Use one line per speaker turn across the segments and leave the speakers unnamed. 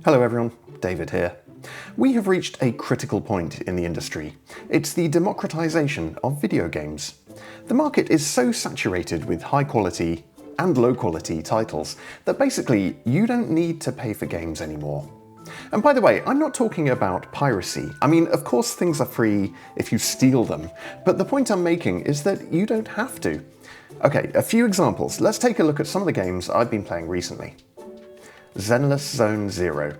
Hello everyone, David here. We have reached a critical point in the industry. It's the democratization of video games. The market is so saturated with high quality and low quality titles that basically you don't need to pay for games anymore. And by the way, I'm not talking about piracy. I mean, of course things are free if you steal them, but the point I'm making is that you don't have to. Okay, a few examples. Let's take a look at some of the games I've been playing recently. Zenless Zone Zero.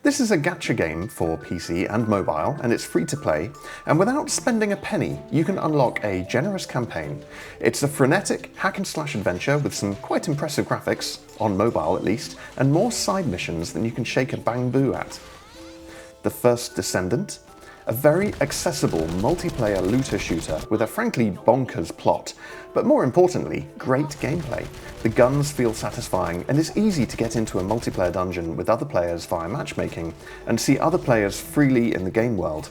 This is a gacha game for PC and mobile, and it's free to play, and without spending a penny, you can unlock a generous campaign. It's a frenetic hack-and-slash adventure with some quite impressive graphics, on mobile at least, and more side missions than you can shake a bamboo at. The First Descendant. A very accessible multiplayer looter shooter with a frankly bonkers plot, but more importantly, great gameplay. The guns feel satisfying and it's easy to get into a multiplayer dungeon with other players via matchmaking and see other players freely in the game world.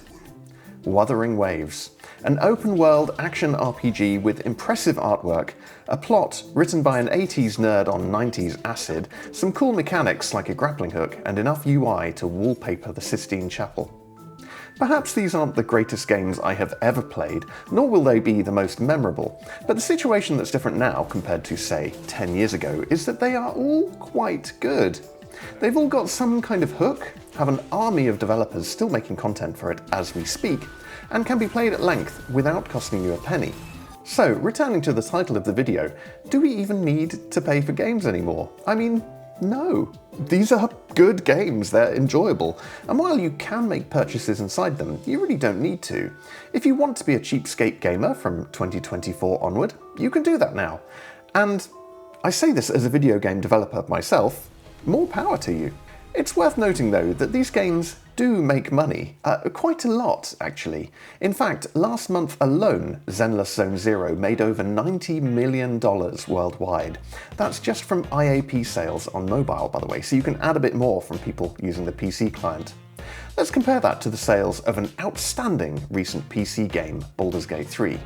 Wuthering Waves. An open-world action RPG with impressive artwork, a plot written by an 80s nerd on 90s acid, some cool mechanics like a grappling hook, and enough UI to wallpaper the Sistine Chapel. Perhaps these aren't the greatest games I have ever played, nor will they be the most memorable, but the situation that's different now compared to, say, 10 years ago is that they are all quite good. They've all got some kind of hook, have an army of developers still making content for it as we speak, and can be played at length without costing you a penny. So, returning to the title of the video, do we even need to pay for games anymore? I mean, no. These are good games, they're enjoyable, and while you can make purchases inside them, you really don't need to. If you want to be a cheapskate gamer from 2024 onward, you can do that now. And I say this as a video game developer myself, more power to you. It's worth noting though that these games do make money, quite a lot actually. In fact, last month alone, Zenless Zone Zero made over $90 million worldwide. That's just from IAP sales on mobile, by the way, so you can add a bit more from people using the PC client. Let's compare that to the sales of an outstanding recent PC game, Baldur's Gate 3.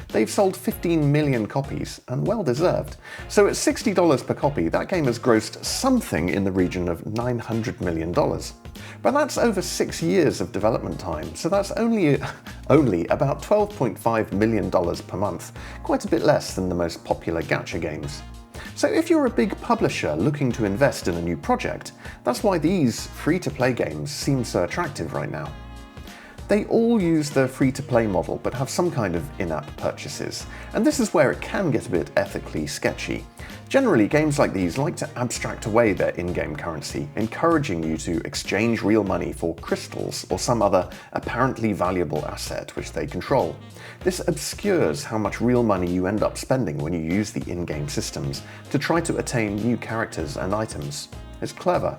They've sold 15 million copies, and well deserved. So at $60 per copy, that game has grossed something in the region of $900 million. But that's over 6 years of development time, so that's only about $12.5 million per month, quite a bit less than the most popular gacha games. So if you're a big publisher looking to invest in a new project, that's why these free-to-play games seem so attractive right now. They all use the free-to-play model but have some kind of in-app purchases, and this is where it can get a bit ethically sketchy. Generally, games like these like to abstract away their in-game currency, encouraging you to exchange real money for crystals or some other apparently valuable asset which they control. This obscures how much real money you end up spending when you use the in-game systems to try to attain new characters and items. It's clever.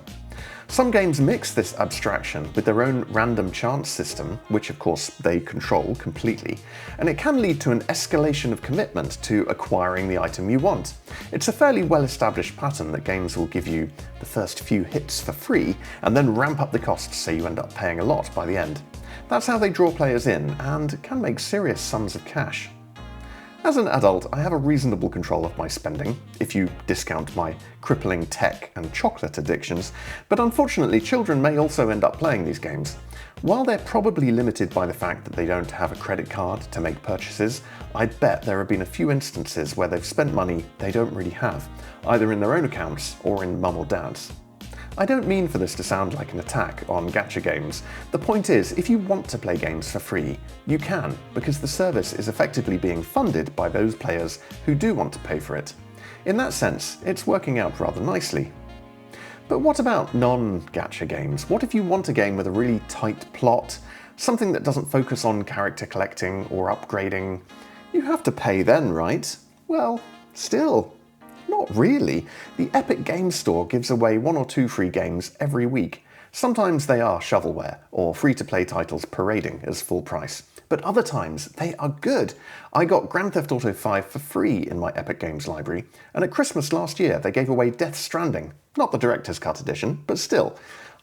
Some games mix this abstraction with their own random chance system, which of course they control completely, and it can lead to an escalation of commitment to acquiring the item you want. It's a fairly well-established pattern that games will give you the first few hits for free and then ramp up the costs so you end up paying a lot by the end. That's how they draw players in and can make serious sums of cash. As an adult, I have a reasonable control of my spending, if you discount my crippling tech and chocolate addictions, but unfortunately children may also end up playing these games. While they're probably limited by the fact that they don't have a credit card to make purchases, I bet there have been a few instances where they've spent money they don't really have, either in their own accounts or in mum or dad's. I don't mean for this to sound like an attack on gacha games. The point is, if you want to play games for free, you can, because the service is effectively being funded by those players who do want to pay for it. In that sense, it's working out rather nicely. But what about non-gacha games? What if you want a game with a really tight plot, something that doesn't focus on character collecting or upgrading? You have to pay then, right? Well, still. Not really. The Epic Games Store gives away 1 or 2 free games every week. Sometimes they are shovelware, or free-to-play titles parading as full price. But other times, they are good. I got Grand Theft Auto 5 for free in my Epic Games library, and at Christmas last year they gave away Death Stranding. Not the Director's Cut edition, but still.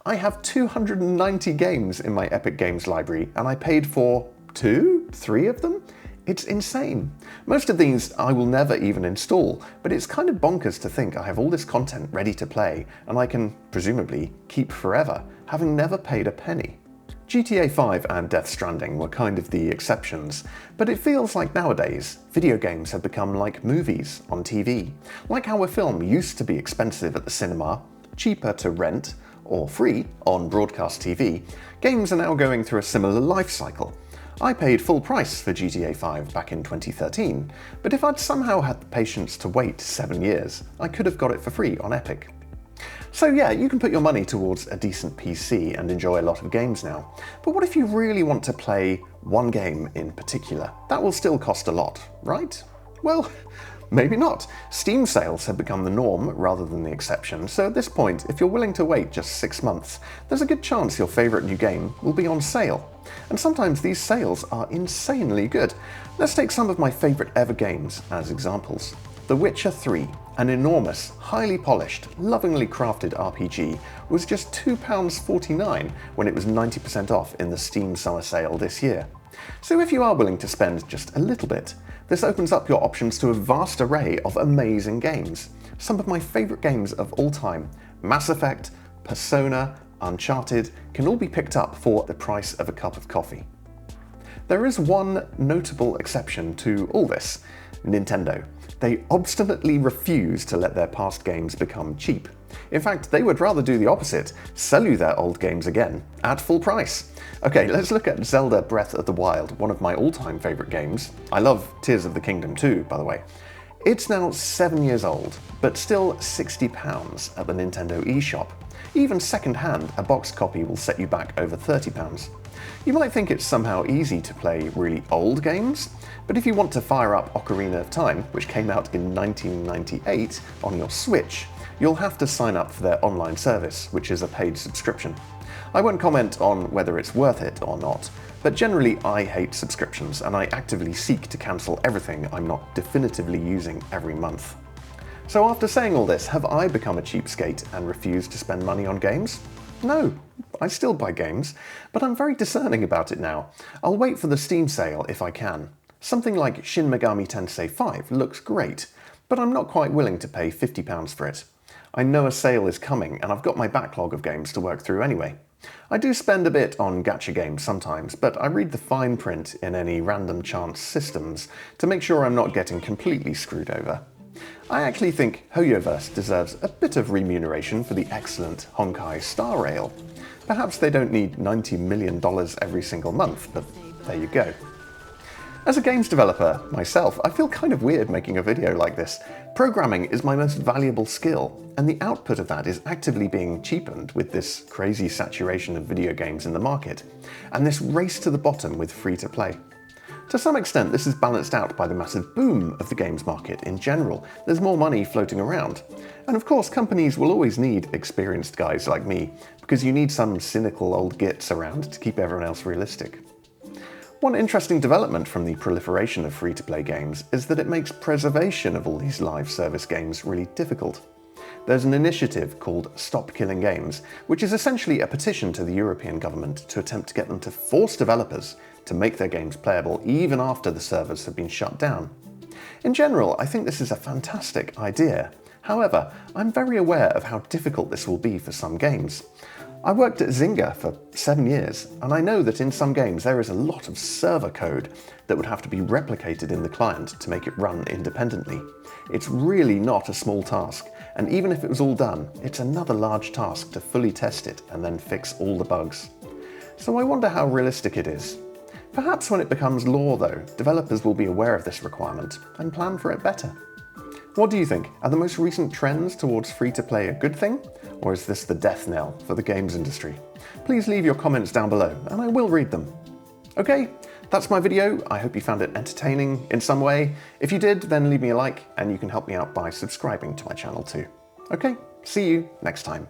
I have 290 games in my Epic Games library, and I paid for 2, 3 of them? It's insane. Most of these I will never even install, but it's kind of bonkers to think I have all this content ready to play and I can, presumably, keep forever, having never paid a penny. GTA 5 and Death Stranding were kind of the exceptions, but it feels like nowadays, video games have become like movies on TV. Like how a film used to be expensive at the cinema, cheaper to rent, or free on broadcast TV, games are now going through a similar life cycle. I paid full price for GTA 5 back in 2013, but if I'd somehow had the patience to wait 7 years, I could have got it for free on Epic. So yeah, you can put your money towards a decent PC and enjoy a lot of games now, but what if you really want to play one game in particular? That will still cost a lot, right? Well, maybe not. Steam sales have become the norm rather than the exception, so at this point, if you're willing to wait just 6 months, there's a good chance your favourite new game will be on sale. And sometimes these sales are insanely good. Let's take some of my favourite ever games as examples. The Witcher 3, an enormous, highly polished, lovingly crafted RPG, was just £2.49 when it was 90% off in the Steam summer sale this year. So if you are willing to spend just a little bit, this opens up your options to a vast array of amazing games. Some of my favourite games of all time, Mass Effect, Persona, Uncharted, can all be picked up for the price of a cup of coffee. There is one notable exception to all this: Nintendo. They obstinately refuse to let their past games become cheap. In fact, they would rather do the opposite, sell you their old games again, at full price. Okay, let's look at Zelda Breath of the Wild, one of my all-time favourite games. I love Tears of the Kingdom too, by the way. It's now 7 years old, but still £60 at the Nintendo eShop. Even second-hand, a boxed copy will set you back over £30. You might think it's somehow easy to play really old games, but if you want to fire up Ocarina of Time, which came out in 1998 on your Switch, you'll have to sign up for their online service, which is a paid subscription. I won't comment on whether it's worth it or not, but generally I hate subscriptions and I actively seek to cancel everything I'm not definitively using every month. So after saying all this, have I become a cheapskate and refused to spend money on games? No, I still buy games, but I'm very discerning about it now. I'll wait for the Steam sale if I can. Something like Shin Megami Tensei 5 looks great, but I'm not quite willing to pay £50 for it. I know a sale is coming and I've got my backlog of games to work through anyway. I do spend a bit on gacha games sometimes, but I read the fine print in any random chance systems to make sure I'm not getting completely screwed over. I actually think Hoyoverse deserves a bit of remuneration for the excellent Honkai Star Rail. Perhaps they don't need $90 million every single month, but there you go. As a games developer myself, I feel kind of weird making a video like this. Programming is my most valuable skill, and the output of that is actively being cheapened with this crazy saturation of video games in the market, and this race to the bottom with free-to-play. To some extent, this is balanced out by the massive boom of the games market in general. There's more money floating around. And of course, companies will always need experienced guys like me, because you need some cynical old gits around to keep everyone else realistic. One interesting development from the proliferation of free-to-play games is that it makes preservation of all these live service games really difficult. There's an initiative called Stop Killing Games, which is essentially a petition to the European government to attempt to get them to force developers to make their games playable even after the servers have been shut down. In general, I think this is a fantastic idea. However, I'm very aware of how difficult this will be for some games. I worked at Zynga for 7 years, and I know that in some games there is a lot of server code that would have to be replicated in the client to make it run independently. It's really not a small task, and even if it was all done, it's another large task to fully test it and then fix all the bugs. So I wonder how realistic it is. Perhaps when it becomes law though, developers will be aware of this requirement and plan for it better. What do you think? Are the most recent trends towards free-to-play a good thing? Or is this the death knell for the games industry? Please leave your comments down below and I will read them. Okay, that's my video. I hope you found it entertaining in some way. If you did, then leave me a like and you can help me out by subscribing to my channel too. Okay, see you next time.